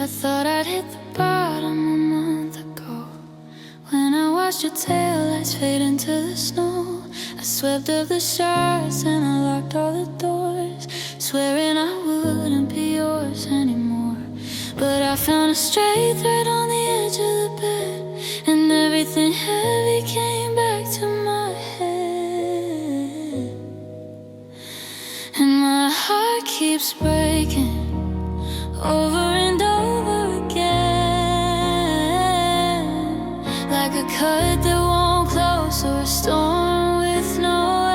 thought I'd hit the bottom a month ago, when I watched your taillights fade into the snow. I swept up the shards and I locked all the doors, swearing I wouldn't be yours anymore. But I found a straight thread on the edge of the bed, and everything heavy came back to my head. And my heart keeps breaking over and over again, like a cut that won't close or a storm with no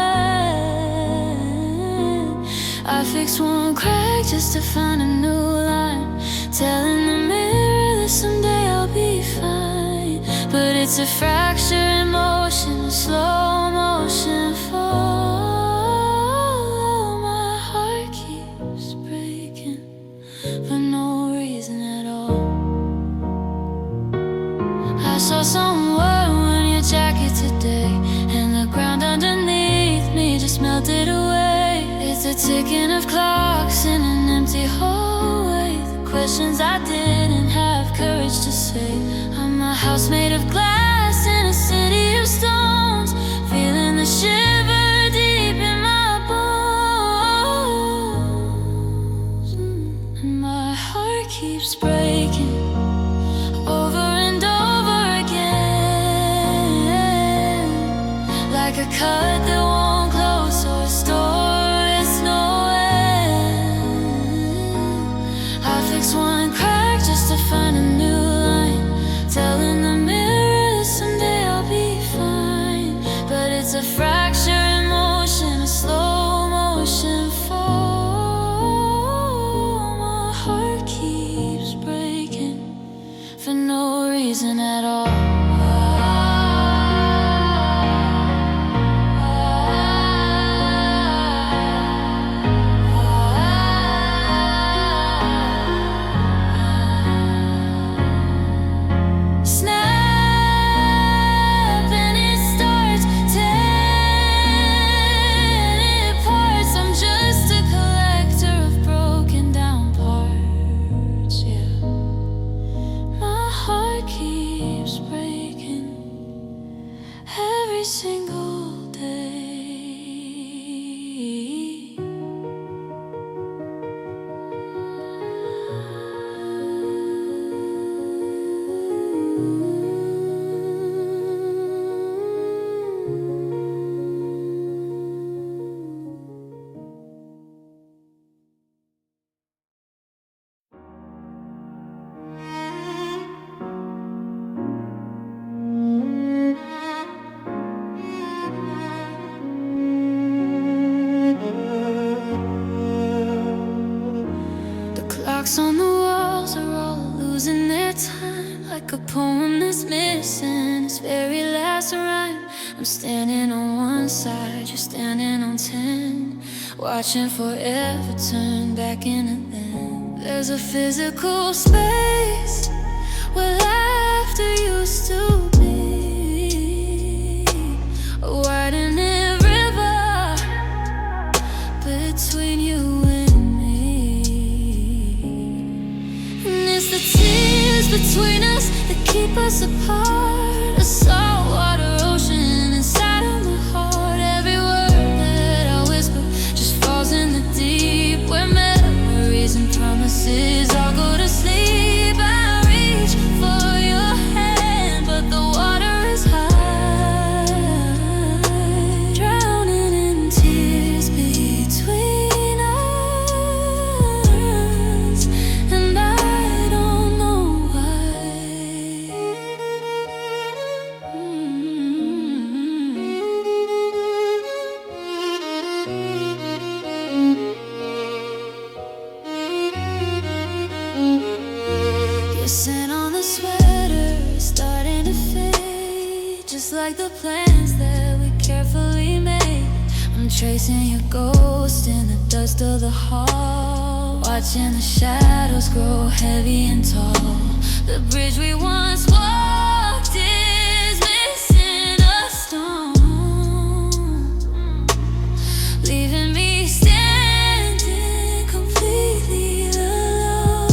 end. I fixed one crack just to find a new line, telling the mirror that someday I'll be fine. But it's a fracture in motion, a slow motion fall. My heart keeps breaking for no reason at all. I saw someone wearing your jacket today, and the ground underneath me just melted away. It's a ticking of clocks in an empty hallway, the questions I didn't have courage to say. I'm a house made of glass in a city of stones, feeling the shiver deep in my bones. And my heart keeps breaking over and over again, like a cut that won't close or a store with no end. I fixed one crack just to find a new line, telling the mirror that someday I'll be fine. But it's a fracture in motion, a slow motion fall. My heart keeps breaking for no reason at all. Every single day. Clocks on the walls are all losing their time, like a poem that's missing its very last rhyme. I'm standing on one side, you're standing on 10, watching forever turn back into then. There's a physical space where laughter used to be, a widening river between you and the tears between us that keep us apart, a saltwater ocean inside of my heart. Every word that I whisper just falls in the deep, where memories and promises all go to sleep. I reach for your hand, but the water is high, drowning in tears between us, and I don't know why. Your scent on the sweater is starting to fade, just like the plans that we carefully made. I'm tracing your ghost in the dust of the hall, watching the shadows grow heavy and tall. The bridge we once walked is missing a stone, leaving me standing completely alone.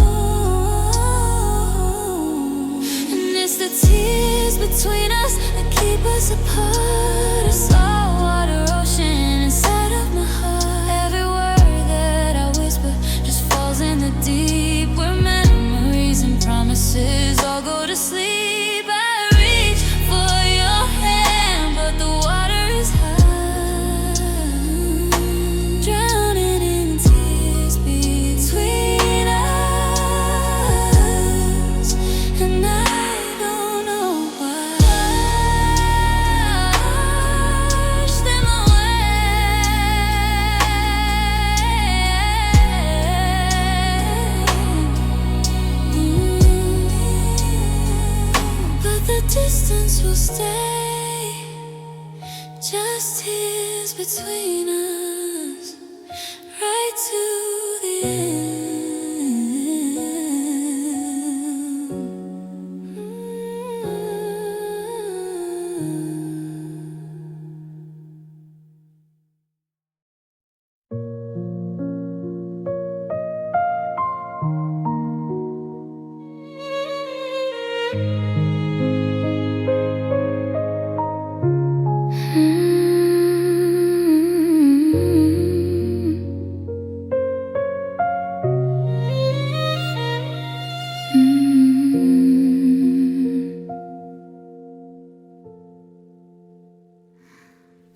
us apart, a saltwater ocean inside of my heart. Every word that I whisper just falls in the deep, where memories and promises all go to sleep. I reach for your hand, but the water is high, drowning in tears between us, and I don't know why. Wash them away. But the distance will stay, just tears between us, right to the end.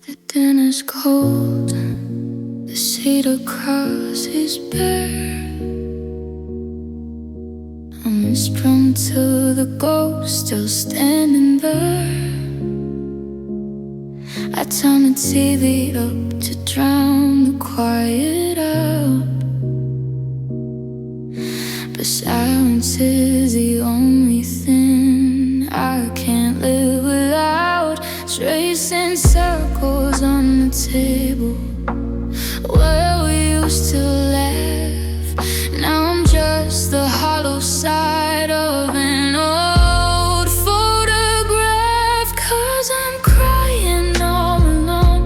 The dinner's cold, the cedar cross is bare. I'm sprung to the ghost still standing there. I turn the TV up to drown the quiet out, but silence is the only thing I can't live without. It's racing circles on the table where we used to laugh. Now I'm just the hollow side of an old photograph, 'cause I'm crying all alone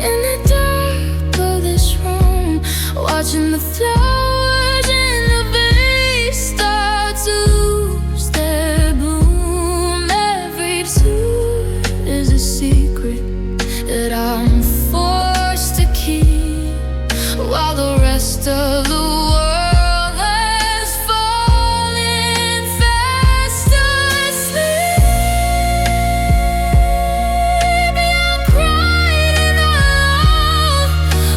in the dark of this room, watching the flowers in the vase start to lose their bloom. Every tooth is a secret that I'm forced to keep, while the rest of the world has fallen fast asleep. I'm crying alone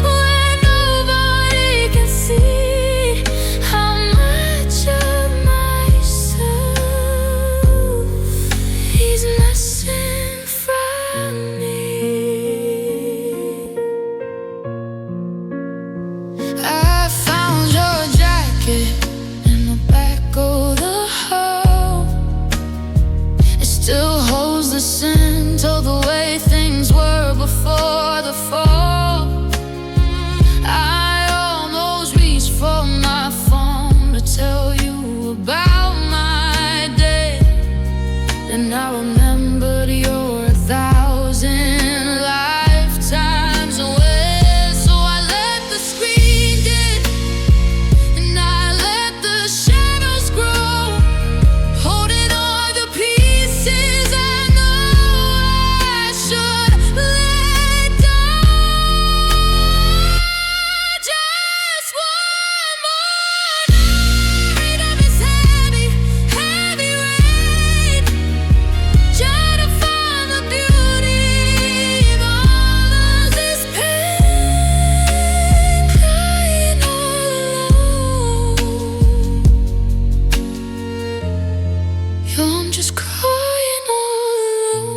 where nobody can see how much of myself he's missing from me. I found your jacket in the back of the hall. It still holds the scent of the way things were before the fall. I almost reached for my phone to tell you about my day, and I remembered you're 1,000 lifetimes away. So I let the screen get, and I let the shadows grow, holding all the pieces I know I should let go. Just one more night of this heavy, heavy rain. Try to find the beauty in all of this pain, crying all alone. Yo, I'm just crying all alone.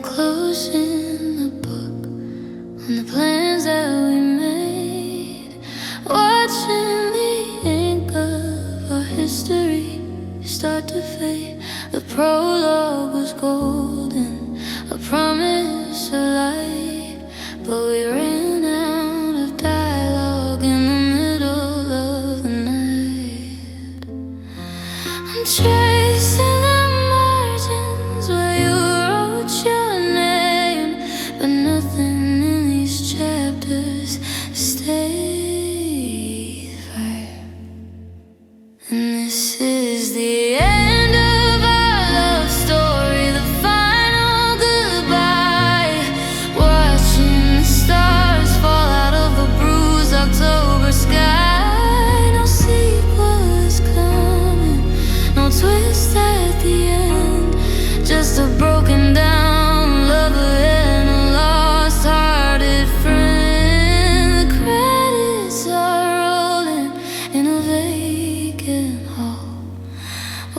Closing the book on the plans that we made, watching the ink of our history start to fade. The prologue was golden, a promise of light, but we ran out of dialogue in the middle of the night. I'm tracing the margins where you wrote your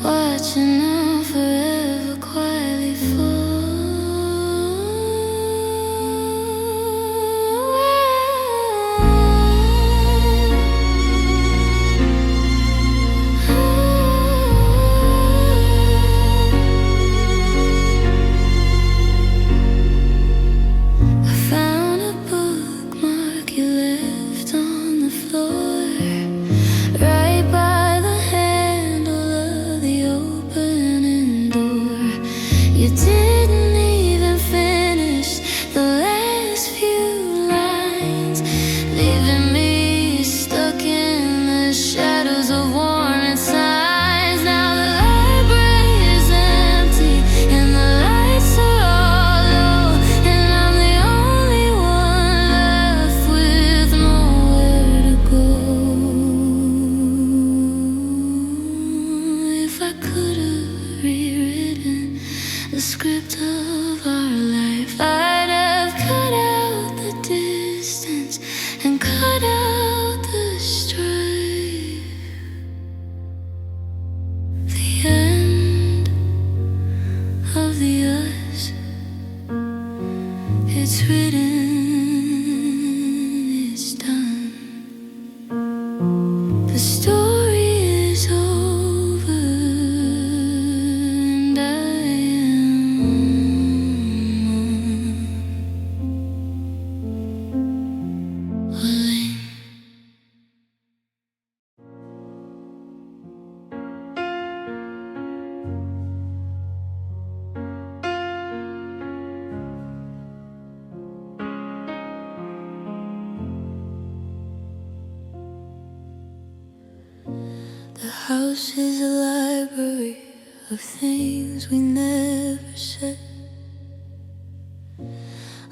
watching now forever quietly fall. I found a bookmark you left on the floor, right by the handle of the opening door. You didn't even finish the last few lines, leaving me stuck in the shadows of warning signs. Now the library is empty and the lights are all low, and I'm the only one left with nowhere to go. If I could have rewritten the script of our life, I'd have cut out the distance and cut out the strife. The end of the us, it's written, it's done. The story is over, and I am alone. The house is a library of things we never said.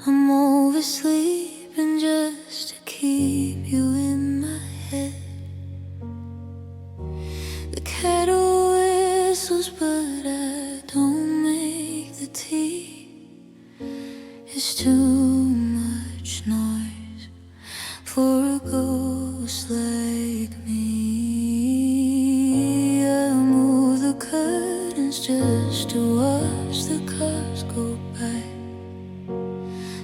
I'm oversleeping just to keep you in my head. The kettle whistles, but I don't make the tea. It's too much noise for a ghost like me. I move the curtains just to watch the cars go by,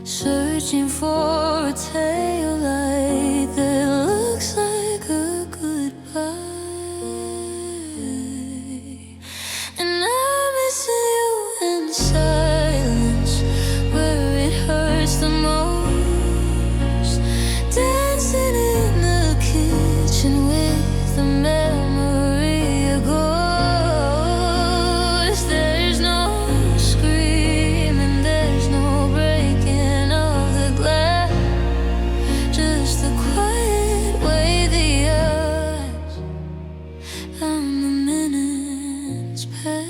searching for a taillight that looks like a goodbye. And I'm missing you in silence, where it hurts the most. Dancing in the kitchen with the memory of ghosts. There's no screaming, there's no breaking of the glass, just the quiet way the hours and the minutes pass.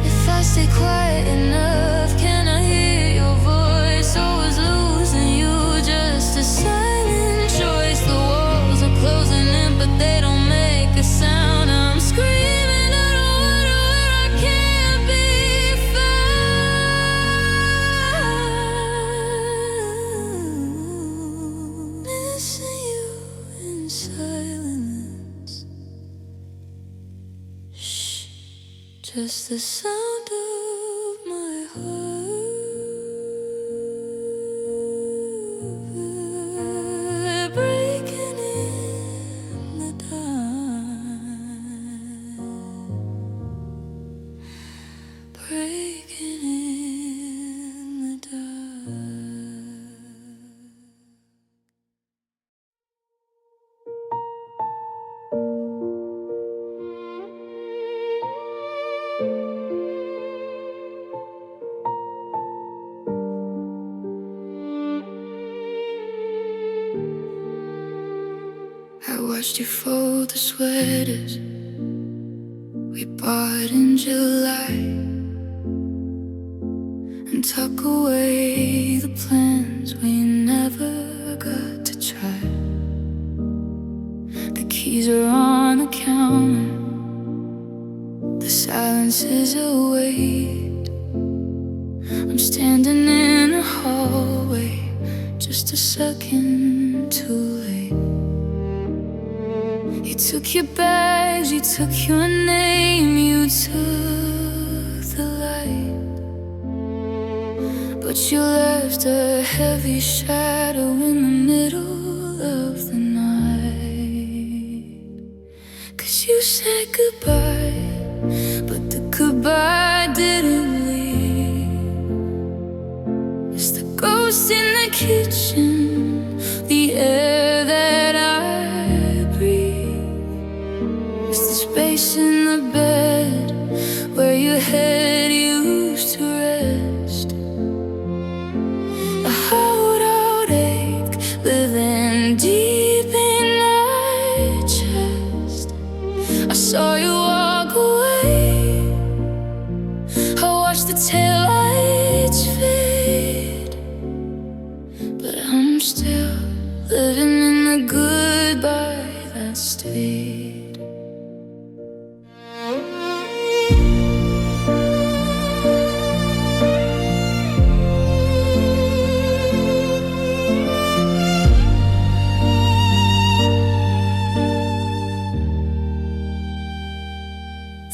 If I stay quiet enough, can I hear your voice? Always losing you, just a silent choice. The walls are closing in, but they don't make a sound. I'm screaming out of water where I can't be found. Missing you in silence. Shh, just the sound of my heart breaking in the dark, breaking in the dark. I watched you fold the sweaters we bought in July and tuck away the plans we never got to try. The keys are on the counter silence is a weight. I'm standing in a hallway, just a second too late. You took your bags, you took your name, you took the light, but you left a heavy shadow in the middle of the night. 'Cause you said goodbye, but the goodbye didn't leave. It's the ghost in the kitchen, the air that I breathe. It's the space in the bed where your head used to rest. A hollowed out ache living deep in my chest. I saw you walk away, I watched the taillights fade, but I'm still living in the goodbye that stayed.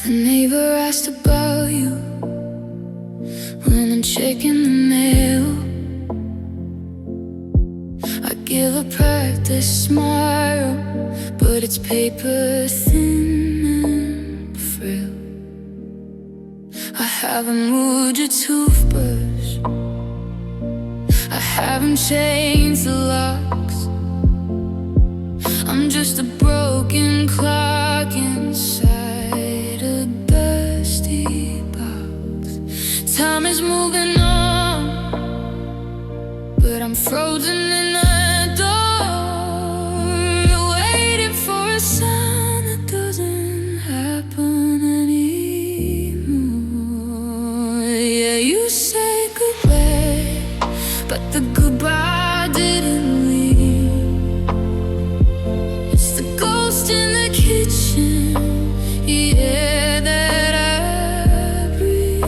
The neighbor asked about you when I'm checking the mail. I give a practice smile, but it's paper thin and frail. I haven't moved your toothbrush, I haven't changed the locks. I'm just a broken clock inside a dusty box. Time is moving on, but I'm frozen in the door, waiting for a sign that doesn't happen anymore. Yeah, you say goodbye, but the goodbye didn't leave. It's the ghost in the kitchen, yeah, that I breathe.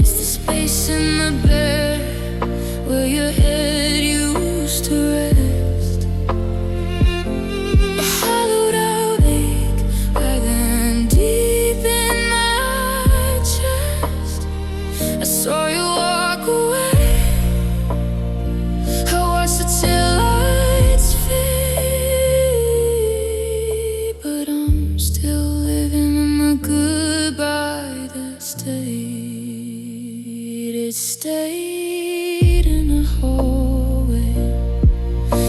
It's the space in the bed where your head used to rest. A hollowed out ache dragging deep in my chest. I saw you walk away, I watched the taillights fade, but I'm still living in the goodbye that stayed. It stayed in a hallway,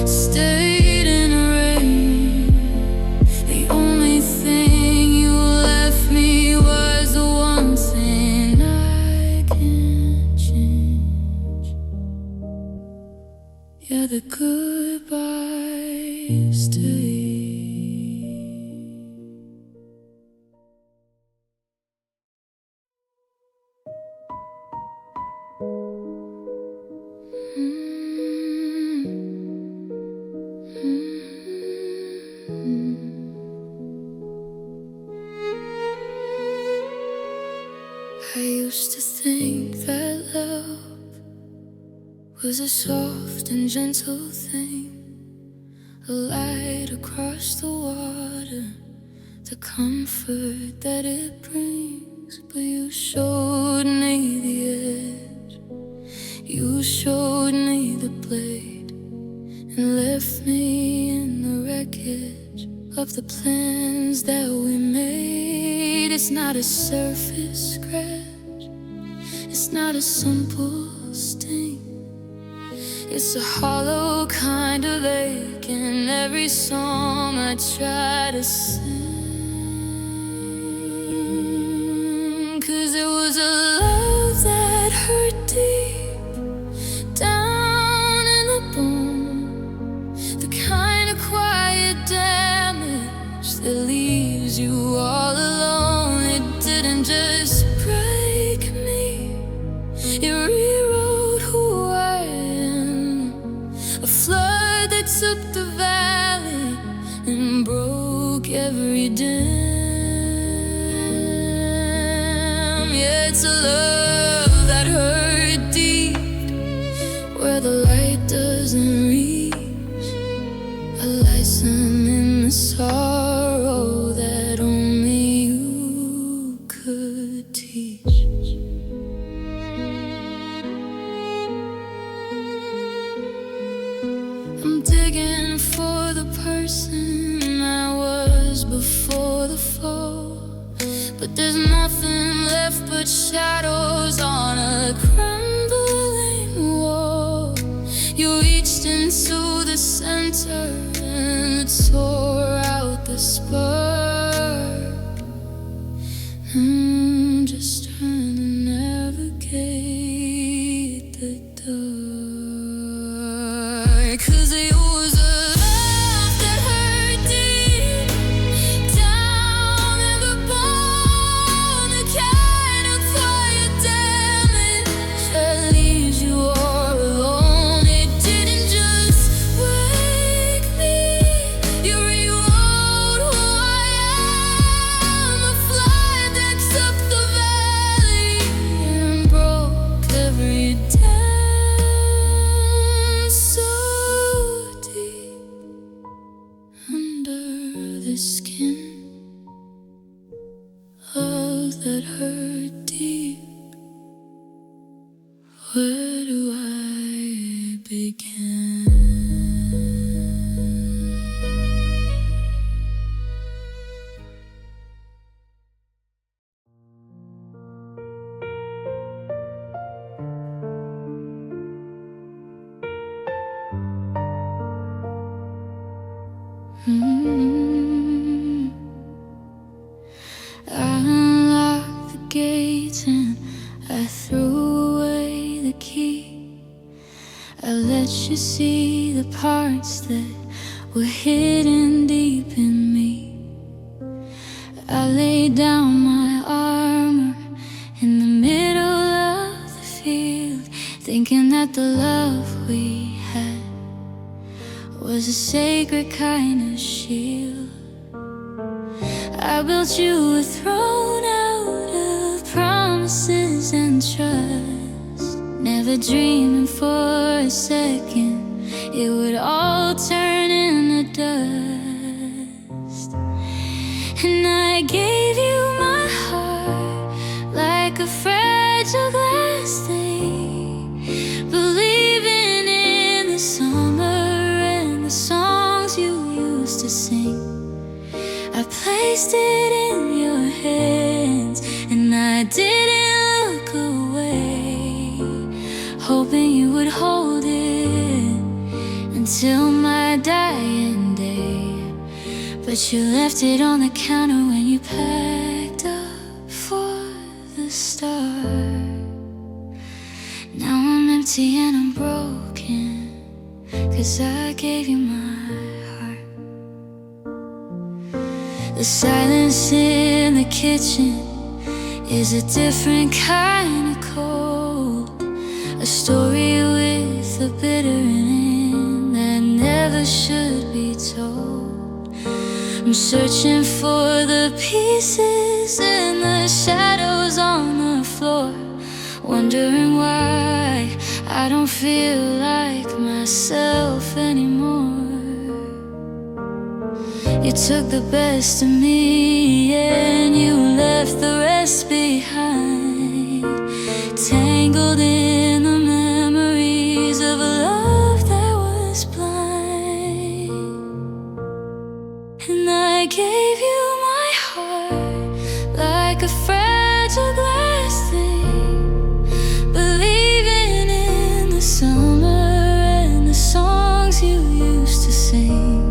stayed in the rain. The only thing you left me was the one thing I can't change. Yeah, the goodbye stayed. I used to think that love was a soft and gentle thing, a light across the water, the comfort that it brings. But you showed me the edge, you showed me the blade, and left me in the wreckage of the plans that we made. It's not a surface scratch, it's not a simple sting. It's a hollow kind of ache in every song I try to sing. 'Cause it was a love that hurt deep down in the bone, the kind of quiet damage that leaves you all alone. It didn't just break me, it rewrote who I am. A flood that took the valley and broke every dam. It's a love that hurt deep, where the light doesn't reach, a lesson in the sorrow that only you could teach. I'm digging for the person I was before the fall, but there's nothing left but shadows on a crumbling wall. You reached into the center and tore out the spark. I'm just trying to navigate the dark, 'cause it was a love that hurt deep, down in the bone, the kind of quiet damage that leaves you all alone. It didn't just break me, you rewrote who I am, a flood that took the valley and broke every dam so deep under the skin. Love that hurt deep, where do I begin? I unlocked the gates and I threw away the key. I let you see the parts that were hidden deep in me. I laid down my armor in the middle of the field, thinking that the love we had was a sacred kind of shield. I built you a throne out of promises and trust, never dreaming for a second it would all turn into dust. And I gave you my heart like a fragile glass thing, believing in the summer and the songs you used to sing. I placed it in your hands and I didn't look away, hoping you would hold it until my dying day. But you left it on the counter when you packed up for the start. Now I'm empty and I'm broken, 'cause I gave you my heart. The silence in the kitchen is a different kind of cold, a story with a bitter end that never should be told. I'm searching for the pieces in the shadows on the floor, wondering why I don't feel like myself anymore. You took the best of me and you left the rest behind, tangled in the memories of a love that was blind. And I gave you my heart like a fragile glass thing, believing in the summer and the songs you used to sing.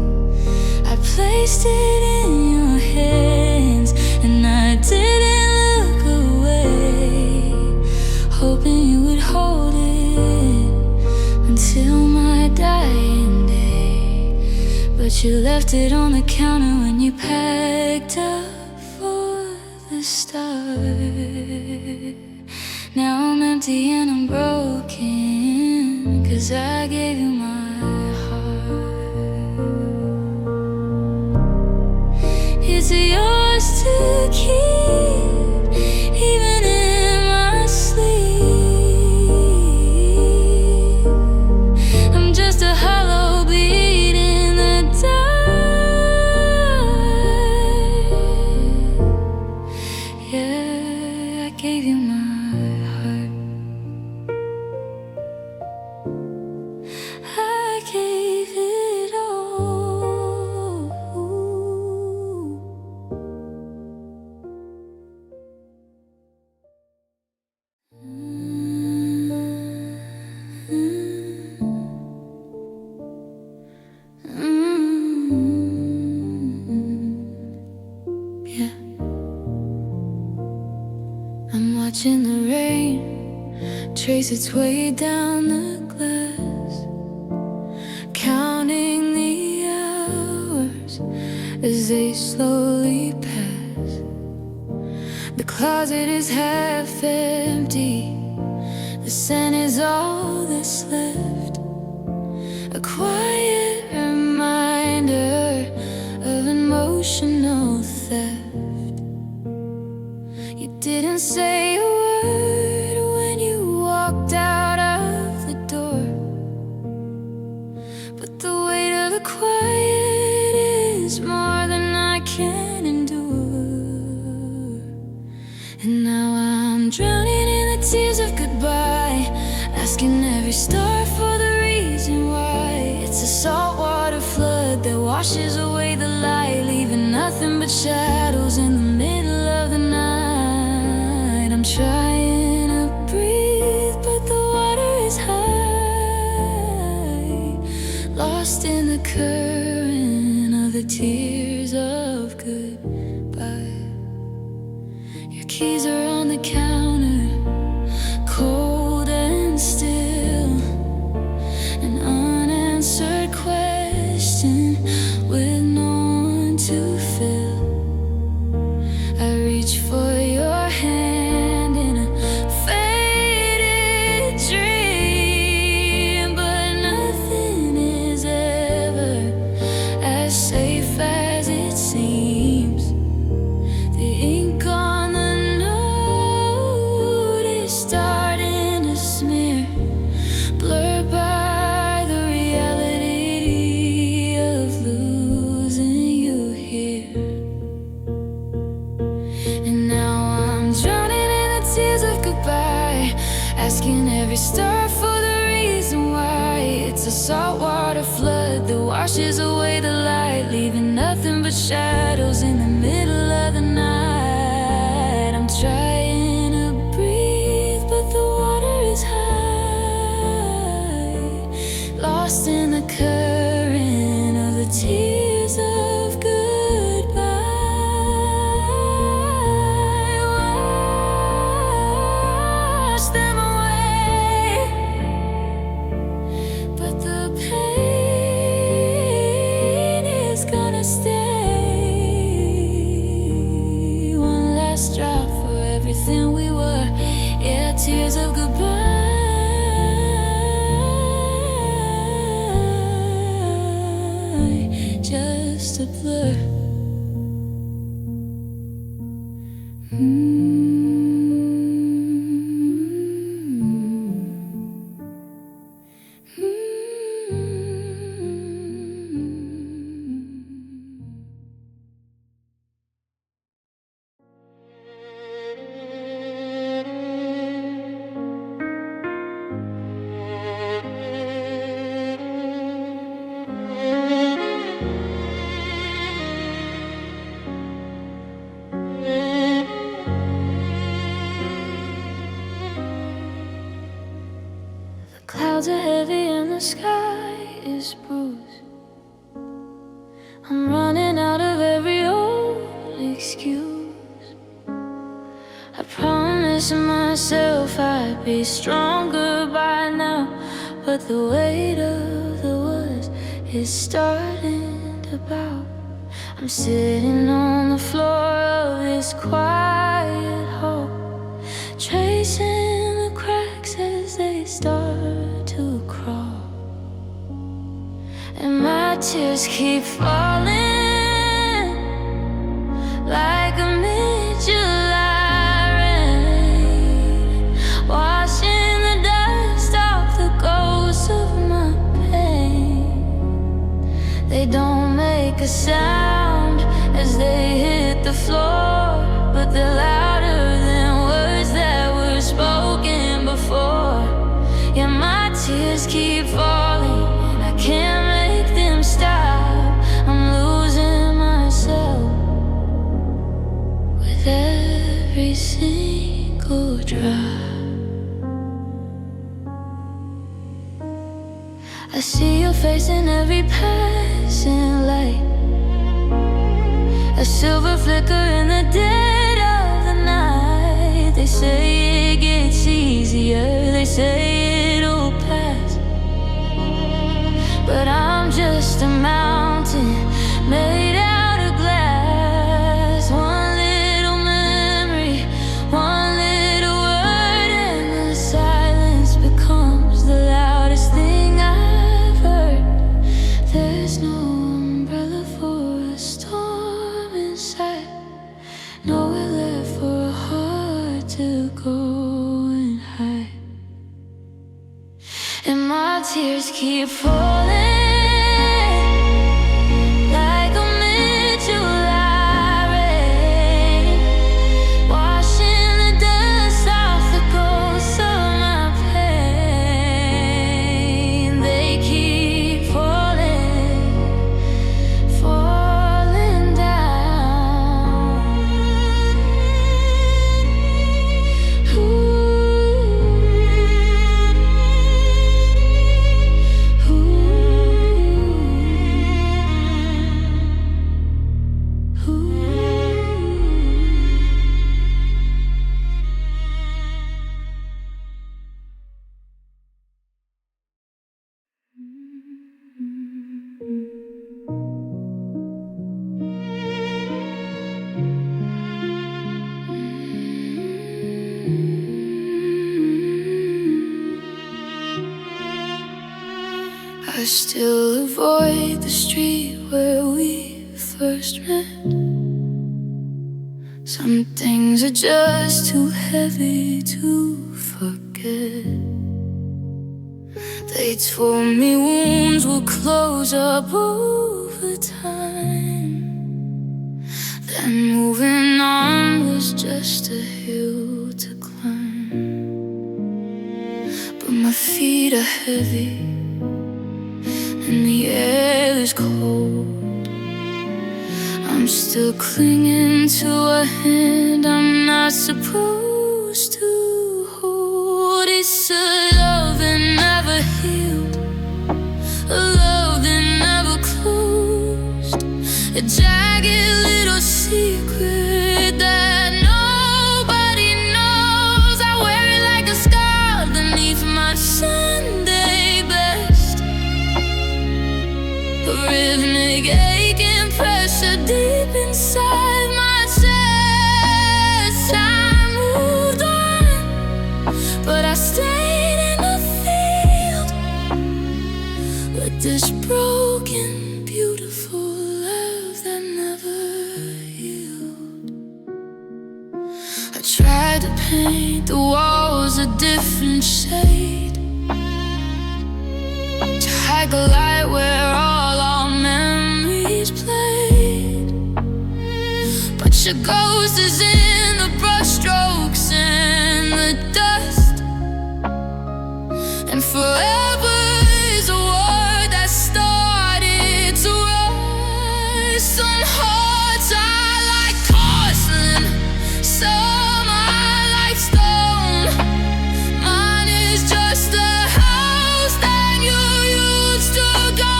I placed it in your hands and I didn't look away, hoping you would hold it until my dying day. But you left it on the counter when you packed up for the start. Now I'm empty and I'm broken, 'cause I gave you my heart. It's yours to keep, even in yeah. I'm watching the rain trace its way down the glass, counting the hours as they slowly pass. The closet is half empty, the scent is all that's left, a quiet reminder of emotional theft. You didn't say a word when you walked out of the door, but the weight of the quiet is more than I can endure. And now I'm drowning in the tears of goodbye, asking every star for the reason why. It's a saltwater flood that washes away the light, leaving nothing but shadows in the middle of the night. I'm trying to breathe, but the water is high, lost in the current of the tears of goodbye. Your keys are on the counter, cold and still, an unanswered question with no one to fill. I reach for your hand in a faded dream, but nothing is ever as safe as it seems. The ink on the note is starting to smear, blurred by the reality of losing you here. And now I'm drowning in the tears of goodbye, asking every star for the reason why. It's a saltwater flood that washes away the light, leaving nothing but shadows in the middle of the night. I'm trying to breathe, but the water is high, lost in the current of the tears of goodbye. Wash them away, but the pain is gonna stay. One last drop for everything we were, yeah, tears of goodbye, just a blur. Clouds are heavy and the sky is bruised. I'm running out of every old excuse. I promised myself I'd be stronger by now, but the weight of the words is starting to bow. I'm sitting on the floor of this quiet hall, tracing the cracks as they start to crawl. And my tears keep falling like a mid-July rain, washing the dust off the ghosts of my pain. They don't make a sound as they hit the floor, but they're louder than words that were spoken before. Yeah, my tears keep falling and I can't make them stop. I'm losing myself with every single drop. I see your face in every passing light, a silver flicker in just a mountain made out of glass. One little memory, one little word, and the silence becomes the loudest thing I've heard. There's no umbrella for a storm inside, nowhere left for a heart to go and hide. And my tears keep falling like a mid-July rain, washing the dust off the ghosts of my pain. They keep falling, falling down. I still avoid the street where we first met. Some things are just too heavy to forget. They told me wounds will close up over time, then moving on was just a hill to climb. But my feet are heavy and the air is cold. I'm still clinging to a hand I'm not supposed to hold. It's a love that never healed, a love that never closed, a jagged little secret that nobody knows. I wear it like a scar beneath my Sunday best, a rhythmic aching pressure deep inside my chest. I moved on, but I stayed in the field with this broken, beautiful love that never healed. I tried to paint the walls a different shade, to hide the light where all our memories played. But your ghost is in the brushstrokes and the dust, and forever is a word that started to rust. Some hearts are like porcelain, some are like stone. Mine is just a house that you used to go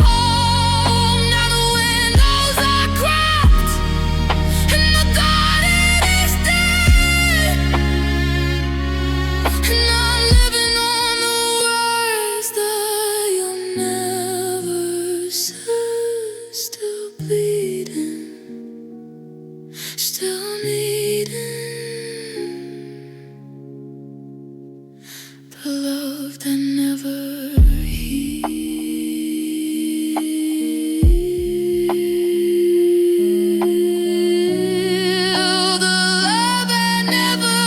home. Now the windows are cracked and the garden is dead, and I'm living on the words that you'll never say. Still bleeding, still needing the love that never healed, the love that never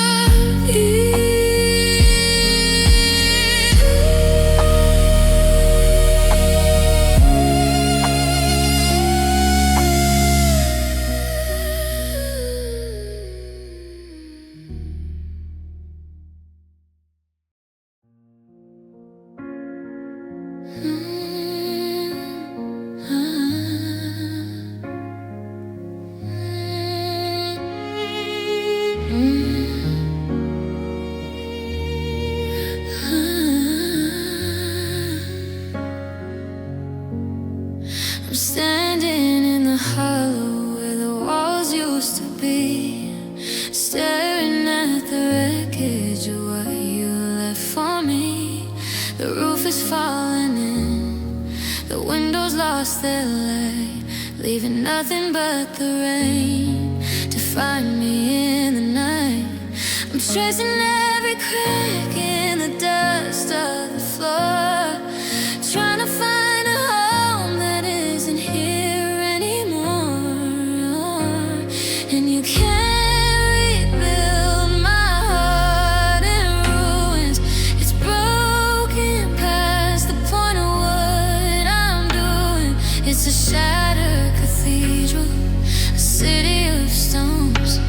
I'm standing in the hollow where the walls used to be, staring at the wreckage of what you left for me. The roof is falling in, The windows lost their light, leaving nothing but the rain to find me in the night. I'm tracing every crack in the dust of the floor, trying to find a home that isn't here anymore. And you can't rebuild my heart in ruins. It's broken past the point of what I'm doing. It's a shattered cathedral, a city of stones,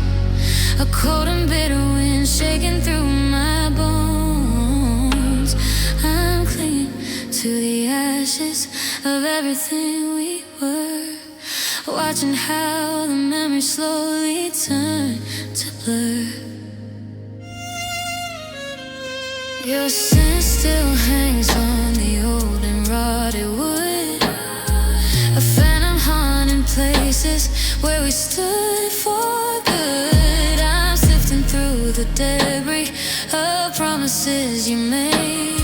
a cold and bitter wind shaking through my bones. I'm clinging to the ashes of everything we were, watching how the memories slowly turn to blur. Your scent still hangs on the old and rotted wood, a phantom haunting places where we stood for good. I'm sifting through the debris of promises you made,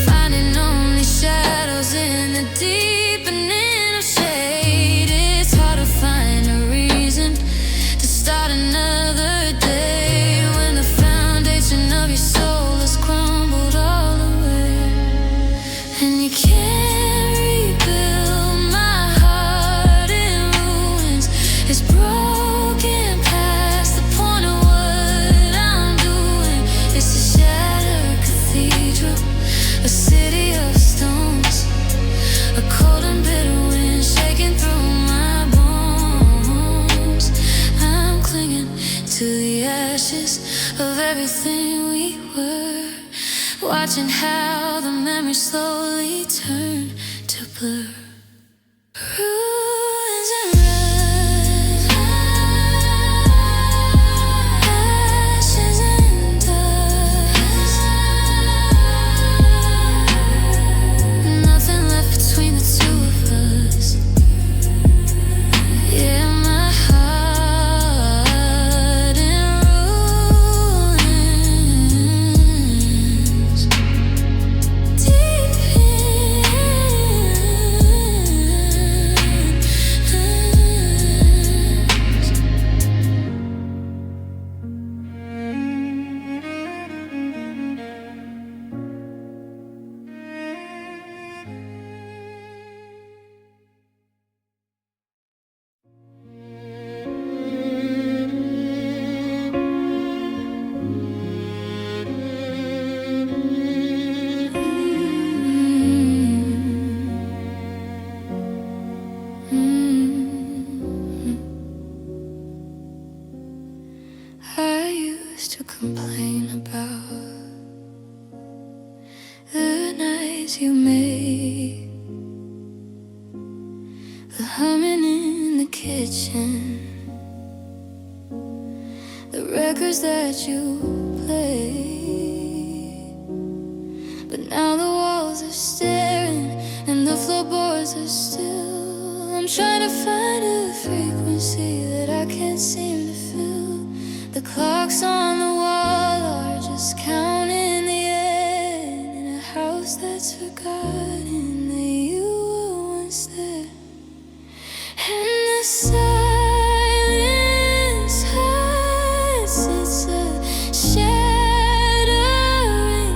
finding only shadows in the deepening of shade. It's hard to find a reason to start another day when the foundation of your soul has crumbled all away. And you can't rebuild my heart in ruins. It's broken past the point of what I'm doing. It's a shattered cathedral, a city of stones, a cold and bitter wind shaking through my bones. I'm clinging to the ashes of everything we were, watching how the memories slowly turn to blur. Ruins and rust, ashes and dust, nothing left between the two of us. Yeah, my heart in ruins, deep I used to complain about the nights you made, the humming in the kitchen, the records that you played. But now the walls are staring and the floorboards are still. I'm trying to find a frequency that I can't seem to feel. The clocks on the wall are just counting the end in a house that's forgotten that you were once there. And the silence hurts, it's a shattering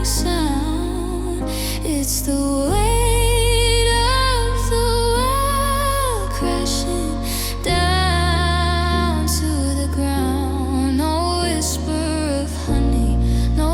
sound. It's the weight of the world crashing down to the ground. No whisper of honey, no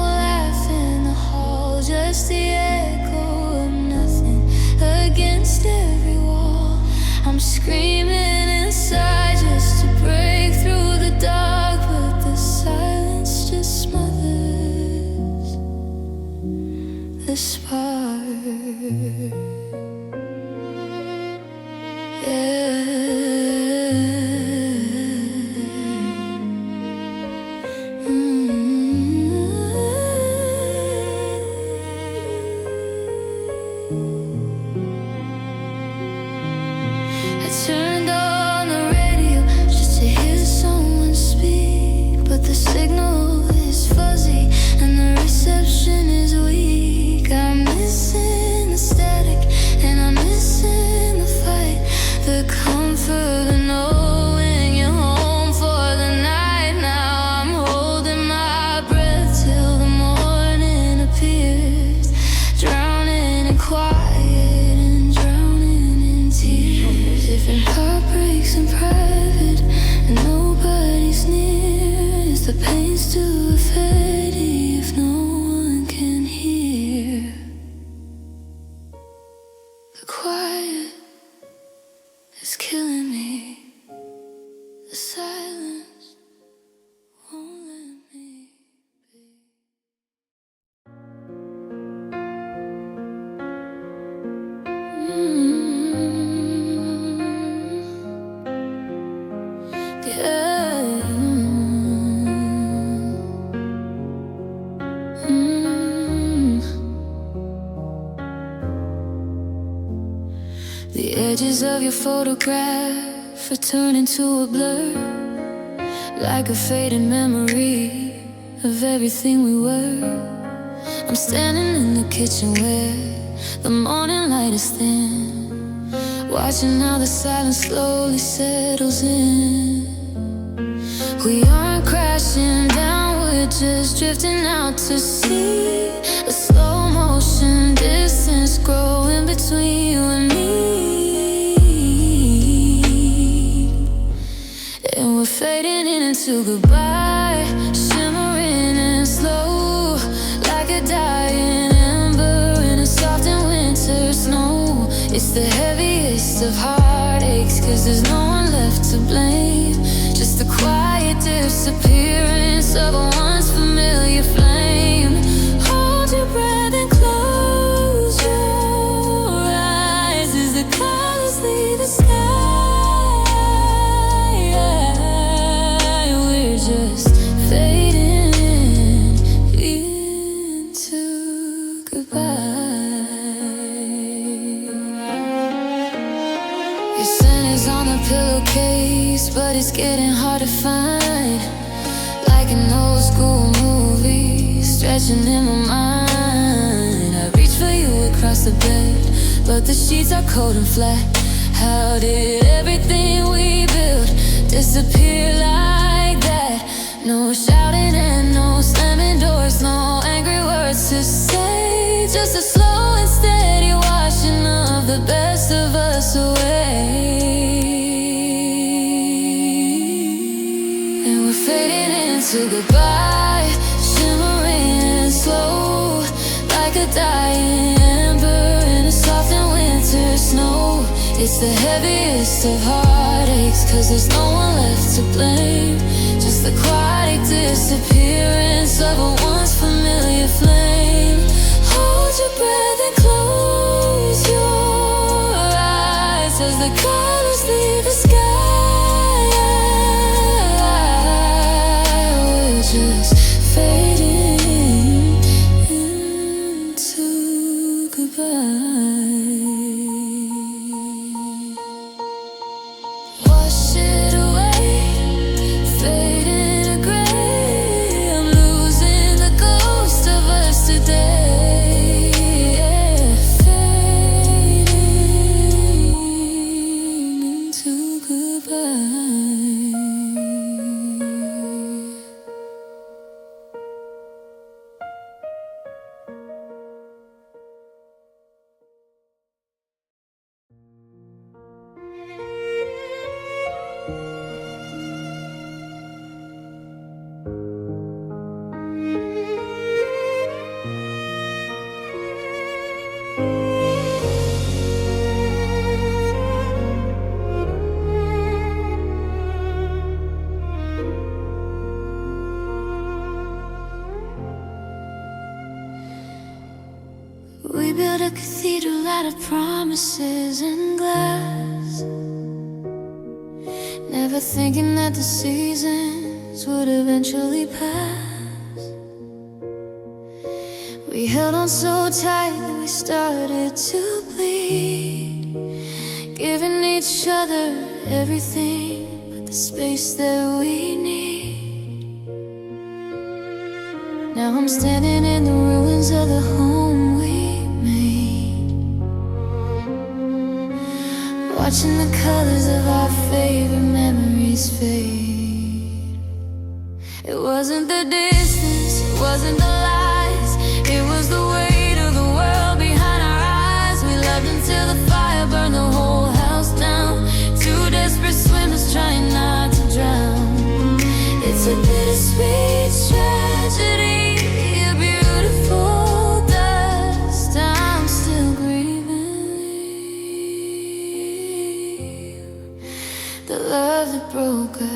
the pain's too fading if no one can hear. The quiet is killing me. The silence won't let me be. The edges of your photograph are turning to a blur, like a fading memory of everything we were. I'm standing in the kitchen where the morning light is thin, watching how the silence slowly settles in. We aren't crashing down, we're just drifting out to sea. A slow motion distance growing between you and me. And we're fading into goodbye, shimmering and slow, like a dying ember in a softened winter snow. It's the heaviest of heartaches, 'cause there's no one left to blame. Just the quiet disappearance of a once familiar flame. Hold your breath and close your eyes as the colors leave the sky. We're just fading into goodbye. Your scent is on the pillowcase, but it's getting hard to find. Like an old school movie, stretching in my mind. I reach for you across the bed, but the sheets are cold and flat. How did everything we built disappear like that? No shouting and no slamming doors, no angry words to say. Just a slow and steady washing of the best of us away. And we're fading into goodbye, shimmering and slow, like a dying ember in a softened winter snow. It's the heaviest of heartaches, 'cause there's no one left to blame. Just the quiet disappearance of a once familiar flame. Hold your breath and close your eyes as the colors leave the sky. We're just fading into goodbye. Wash it away, fade into gray. I'm losing the ghost of us today. Fading into goodbye. We built a cathedral out of promises and glass, never thinking that the seasons would eventually pass. We held on so tight that we started to bleed, giving each other everything but the space that we need. Now I'm standing in the ruins of the home we made, watching the colors of our favorite memories fade. It wasn't the distance, it wasn't the lies, it was the weight of the world behind our eyes. We loved until the fire burned the whole house down, two desperate swimmers trying not to drown. It's It's a bittersweet tragedy, a beautiful dust. I'm still grieving the love that broke us.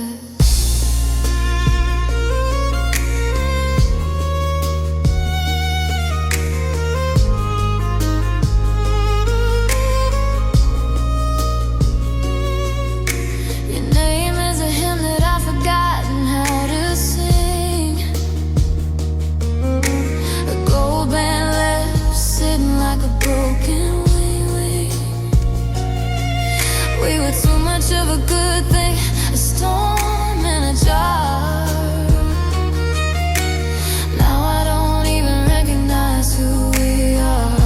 Of a good thing, a storm in a jar. Now I don't even recognize who we are.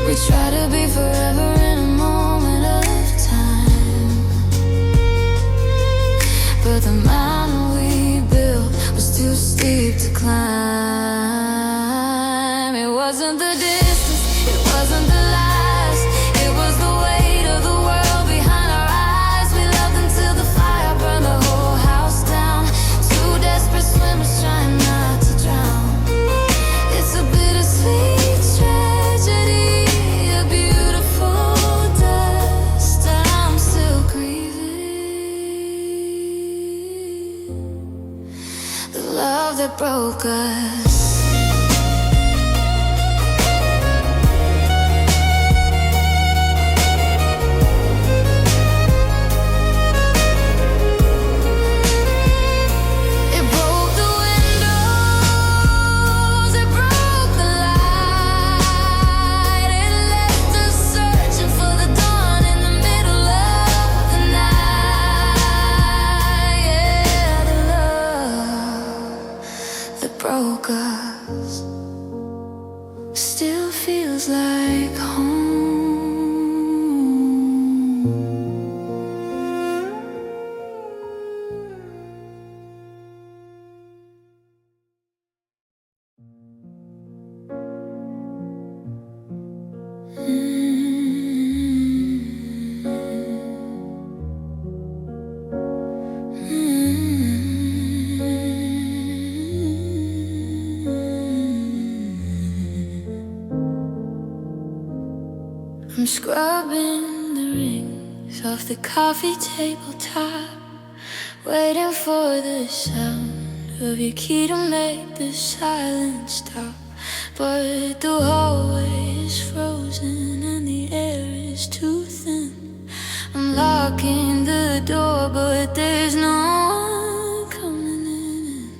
We try to be forever in a moment of time, but the mountain we built was too steep to climb. It wasn't the distance, it wasn't the lies, it was the weight of the world behind our eyes. We loved until the fire burned the whole house down. Two desperate swimmers trying not to drown. It's a bittersweet tragedy, a beautiful dust. I'm still grieving the love that broke us. Broke us still feels like home. I'm scrubbing the rings off the coffee tabletop, waiting for the sound of your key to make the silence stop. But the hallway is frozen and the air is too thin. I'm locking the door, but there's no one coming in.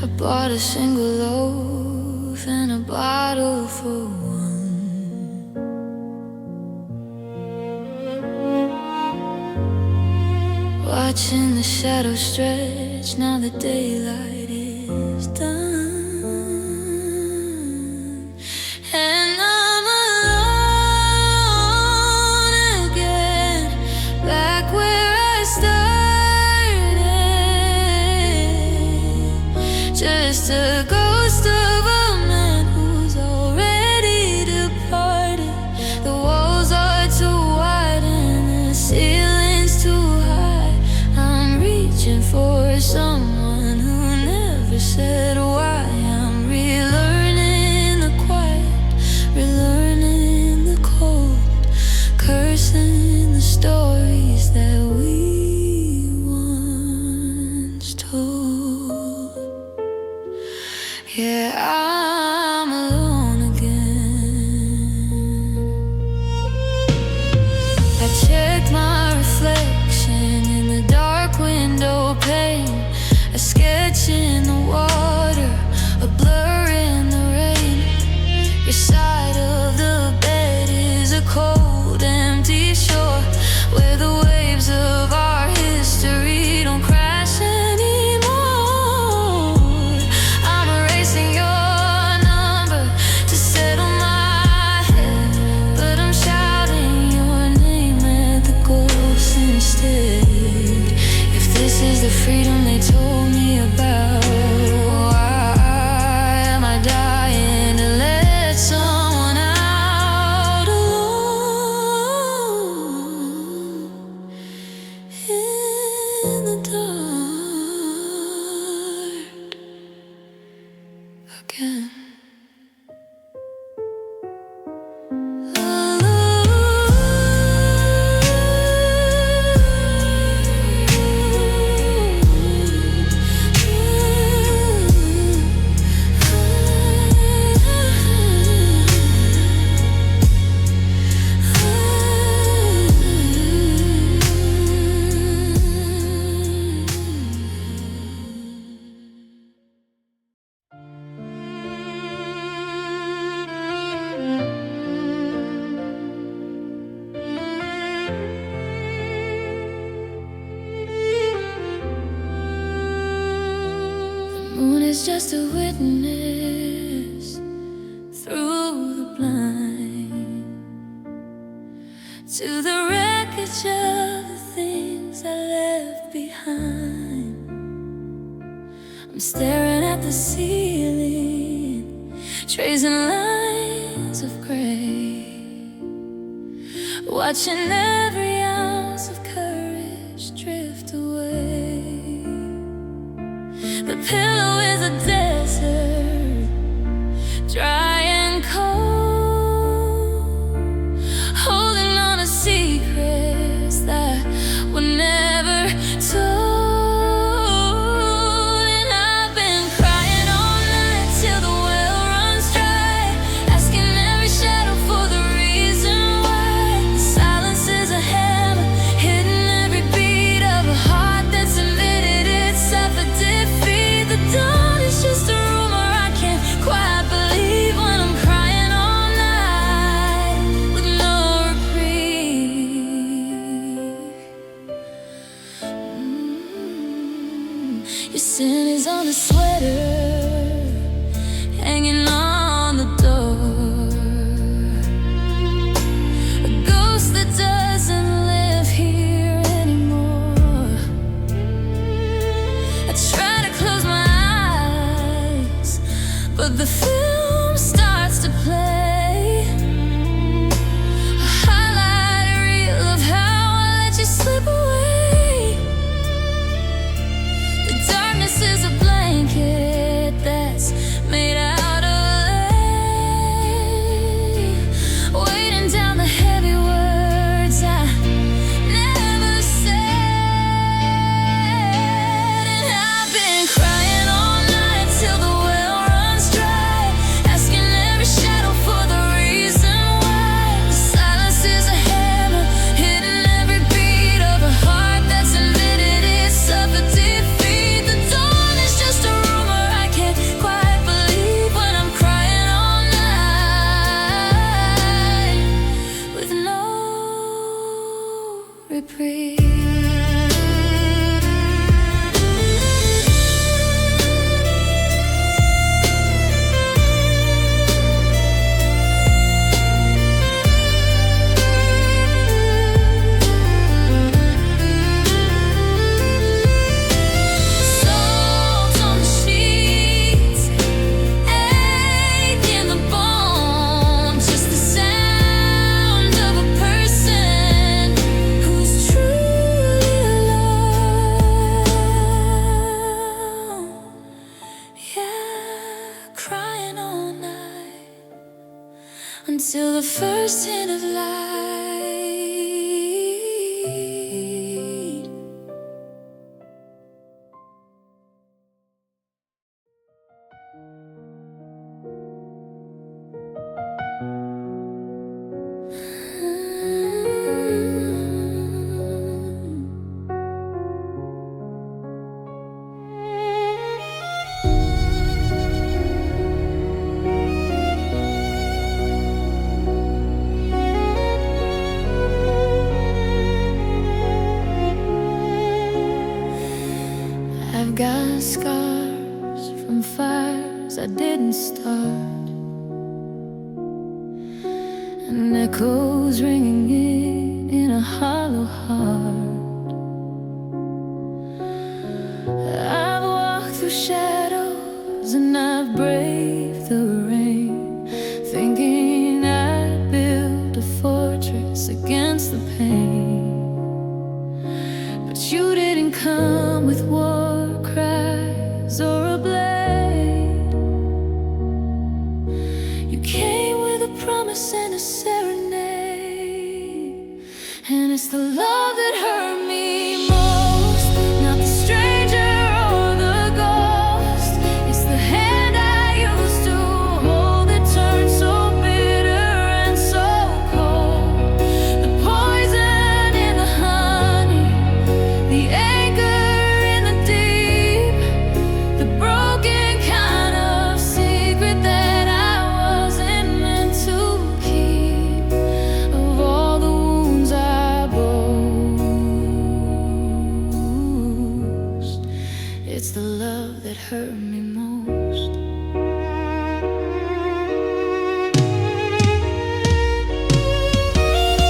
I bought a single loaf and a bottle for one. Watching the shadows stretch, now the daylight is done, and I'm alone again, back where I started. Just a ghost of a man who's already departed. The walls are too wide and the ceiling's too high. For someone who never said why. I'm relearning the quiet, relearning the cold, cursing the stories that we once told. Yeah, I'm alone again. I checked my reflection in the dark window pane, a sketch in the water, a blur in the rain. Your side of the bed is a cold, empty shore where the waves of our history don't crash anymore. I'm erasing your number to settle my head, but I'm shouting your name at the ghosts instead. This is the freedom they told me about. Why am I dying to let someone out alone moon is just a witness through the blind to the wreckage of the things I left behind. I'm staring at the ceiling, tracing lines of gray, watching every ounce of courage drift away. The pillow is a desert, dry and cold, holding on to secrets that were never told. And I've been crying all night till the well runs dry, asking every shadow for the reason why. Silence is a hammer, hitting every beat of a heart that's admitted itself a defeat. The dawn is just a rumor I can't quite believe when I'm crying all night with no reprieve. Your sin is on the sweater, hanging on the door. A ghost that doesn't live here anymore. I try to close my eyes, but the film starts to play. A highlight reel of how I let you slip away. The darkness is a blanket that's made out of clay, weighting down the heavy words I never said. And I've been crying all night till the well runs dry, asking every shadow for the reason why. The silence is a hammer, hitting every beat of a heart that's admitted itself a defeat. The dawn is just a rumor I can't quite believe when I'm crying all night with no reprieve. Salt on the sheets, ache in the bone, just the sound of a person who's truly alone. Yeah, crying all night until the first hint of light. I've got scars from fires I didn't start, and echoes ringing in a hollow heart. I've walked through shadows and I've braved the rain, thinking I'd build a fortress against the pain. But you didn't come with war cries or a blade. You came with a promise and a serenade. And it's the love that hurt me most, not the stranger or the ghost. It's the hand I used to hold that turned so bitter and so cold. The poison in the honey, the anger in the deep. it's the love that hurt me most.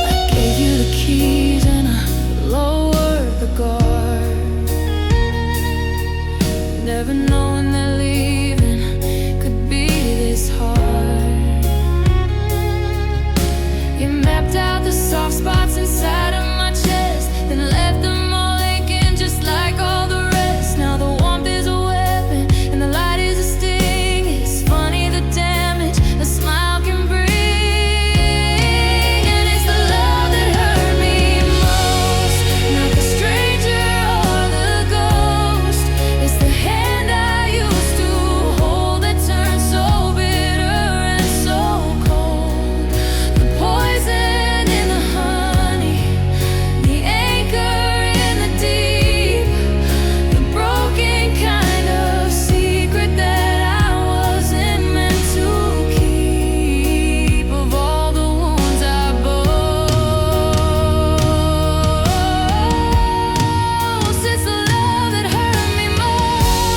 I gave you the keys and I lowered the guard, never knowing that leaving could be this hard. You mapped out the soft spots inside of my chest, then left them all aching just like all the rest. Now the warmth is a weapon and the light is a sting. It's funny the damage a smile can bring. And it's the love that hurt me most, not the stranger or the ghost. It's the hand I used to hold that turned so bitter and so cold. The poison in the honey, the anchor in the deep, the broken kind of secret that I wasn't meant to keep. Of all the wounds I boast, it's the love that hurt me most.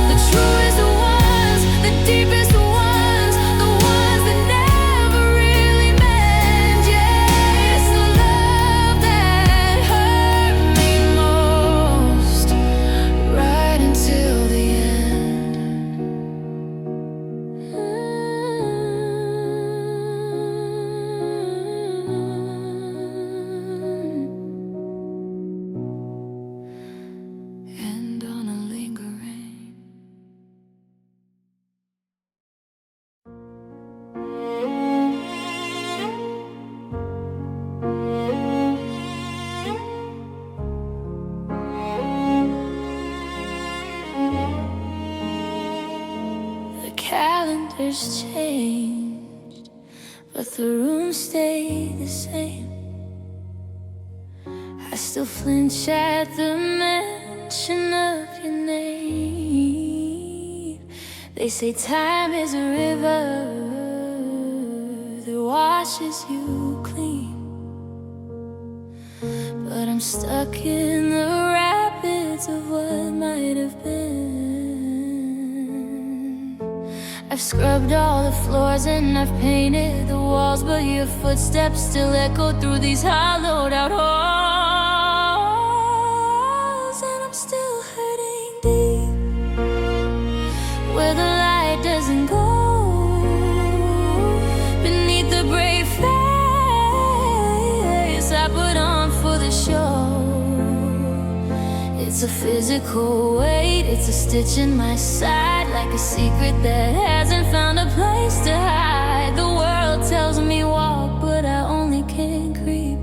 The truest ones, the deepest ones, the ones that never really meant. Yeah, it's the love that hurt me most, right until the end. And on a lingering. The calendars changed, but the room stayed the same. I still flinch at the mention of your name. They say time is a river that washes you clean, but I'm stuck in the rapids of what might have been. I've scrubbed all the floors and I've painted the walls, but your footsteps still echo through these hollowed out halls. And I'm still hurting deep, where the light doesn't go, beneath the brave face I put on for the show. It's a physical weight, it's a stitch in my side, like a secret that hasn't found a place to hide. The world tells me walk, but I only can creep,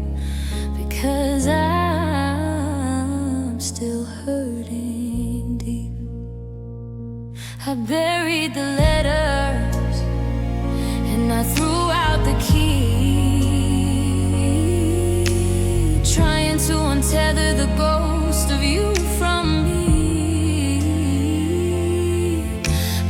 because I'm still hurting deep. I buried the letters and I threw out the key, trying to untether the ghost of you from me.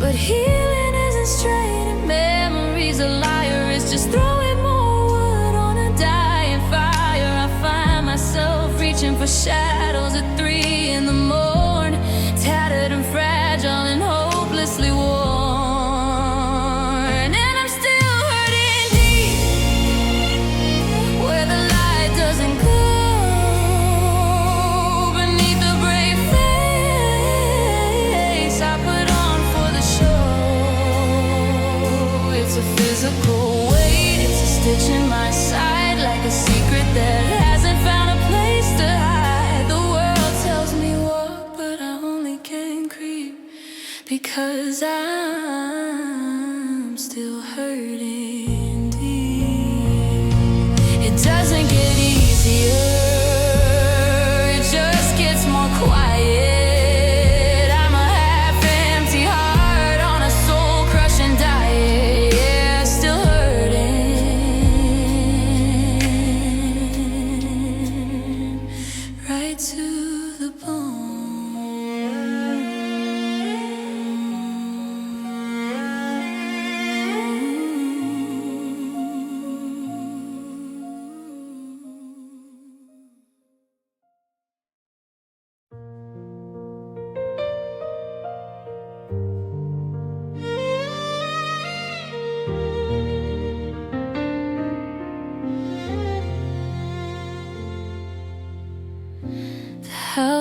But healing isn't straight and memory's a liar. It's just throwing more wood on a dying fire. I find myself reaching for shadows at 3 in the morning, tattered and fragile and hopelessly worn. And I'm still hurting deep, where the light doesn't go, beneath the brave face I put on for the show. It's a physical weight, it's a stitch in my side, like a secret that hasn't found a place to hide. The world tells me walk, but I only can creep, because I'm still hurting deep. It doesn't get easier, it just gets more quiet. I'm a half-empty heart on a soul-crushing diet. Yeah, still hurting, right to the bone.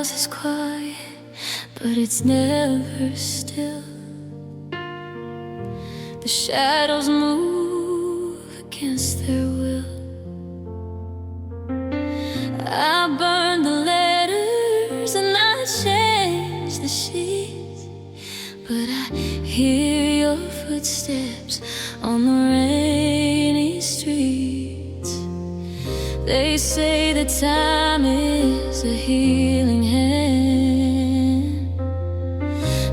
house is quiet, but it's never still. The shadows move against their will. I burned the letters and I changed the sheets, but I hear your footsteps on the rainy streets. They say that time is a healing hand,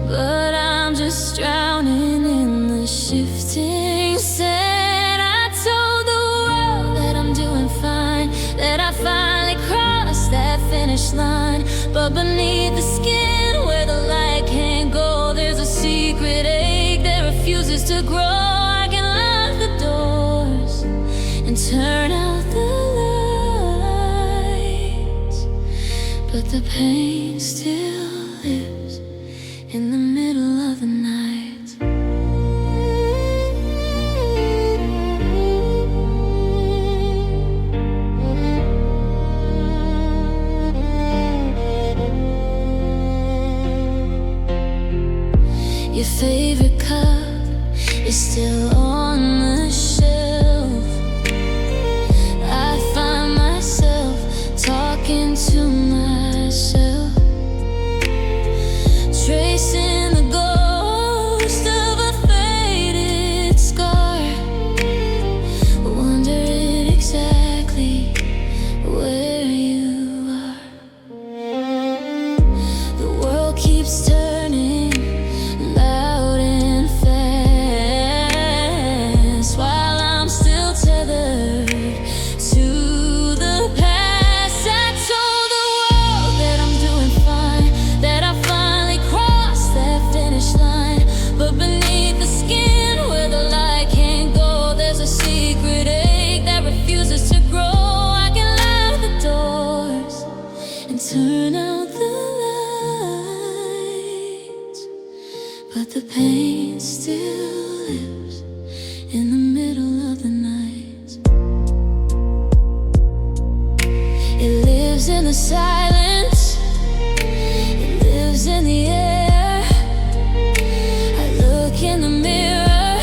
but I'm just drowning in the shifting sand. I told the world that I'm doing fine, that I finally crossed that finish line, but beneath the skin where the light can't go, there's a secret ache that refuses to grow. I can lock the doors and turn out the lights, but the pain still lives in the middle of the night. Your favorite cup is still on the shelf. I find myself talking to myself, tracing the ghost of a faded scar, wondering exactly where you are. The world keeps turning loud and fast, while I'm still tethered to the past. I told the world that I'm doing fine, that I finally crossed that finish line, but beneath the skin where the light can't go, there's a secret ache that refuses to grow. I can lock the doors and turn out the lights, but the pain still lives in the middle of the night. It lives in the silence, it lives in the air. I look in the mirror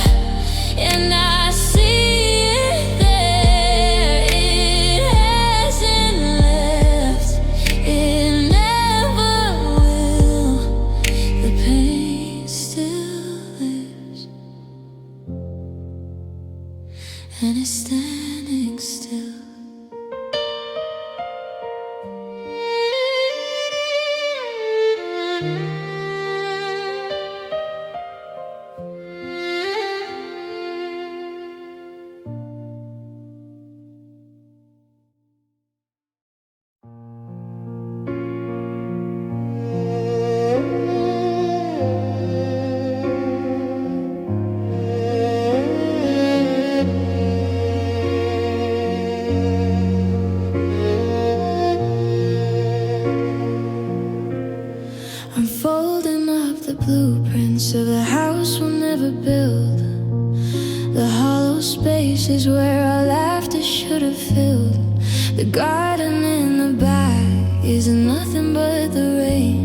and I see it there. It hasn't left, it never will. The pain still lives, and it's standing still. I'm folding up the blueprints of the house we'll never build, the hollow spaces where our laughter should have filled. The garden in the back is nothing but the rain,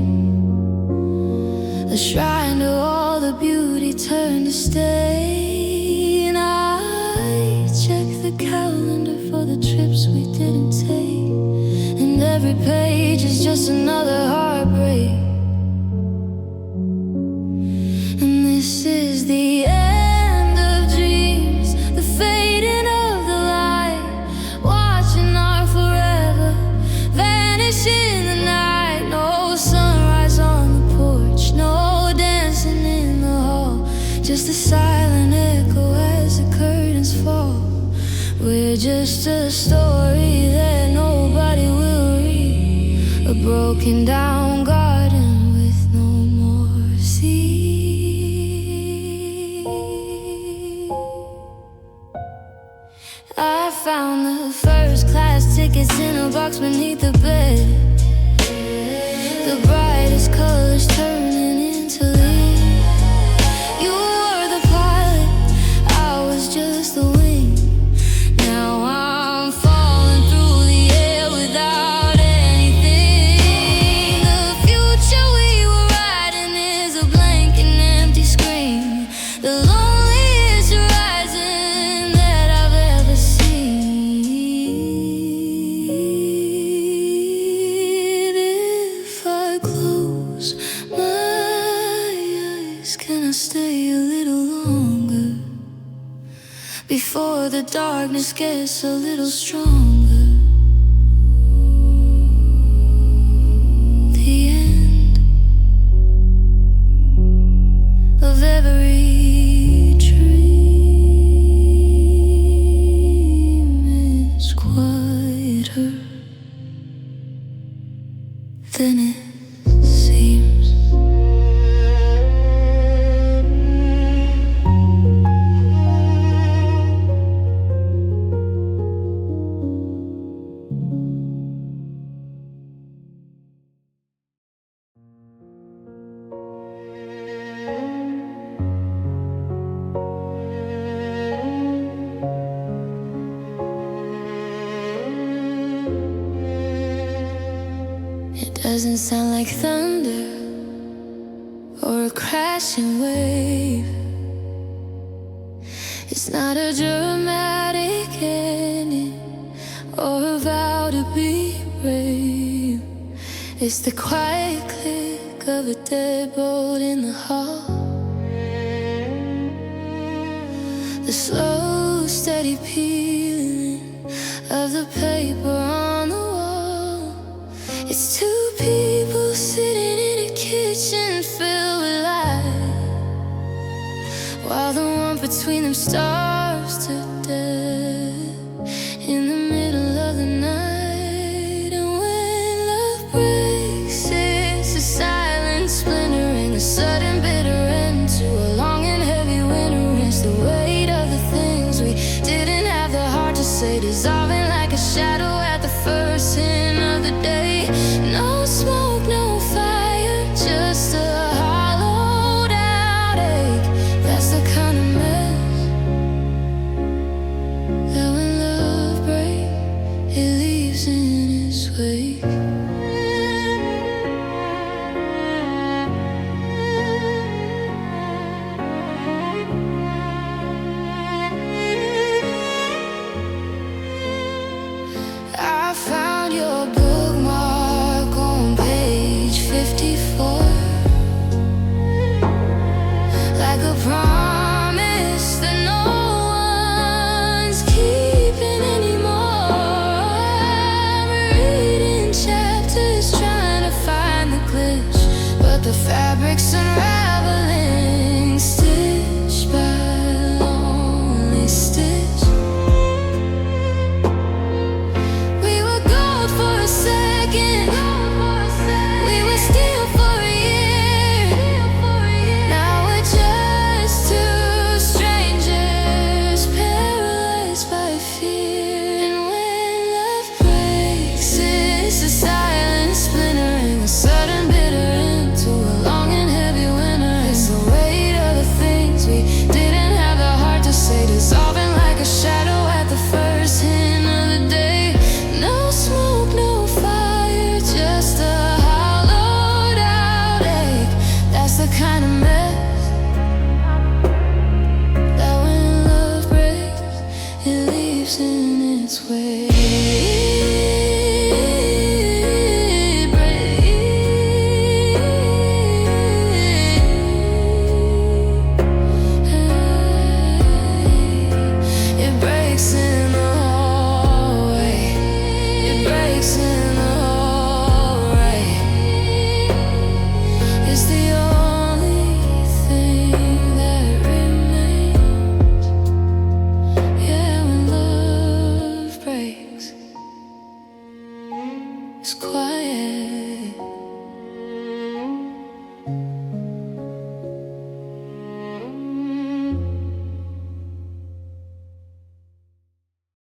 a shrine to all the beauty turned to stain. I check the calendar for the trips we didn't take, and every page is just another heartbreak. And this is the end of dreams, the fading of the light, watching our forever vanish in the night. No sunrise on the porch, no dancing in the hall, just a silent echo as the curtains fall. We're just a story that nobody will read, a broken down garden with no more seeds. I found the first class tickets in a box beneath the bed, the brightest colors turning into leaves. You were the pilot, I was just the wing. Now I'm falling through the air without anything. The the loneliest horizon that I've ever seen. If I close my eyes, can I stay a little longer before the darkness gets a little stronger? The end of every dream is quieter than it seems. It doesn't sound like thunder or a crashing wave. It's not a dramatic ending or a vow to be brave. It's the quiet click of a deadbolt in the hall, the slow, steady peeling of the paper on the wall. It's two people sitting in a kitchen filled with light, while the one between them starves to death.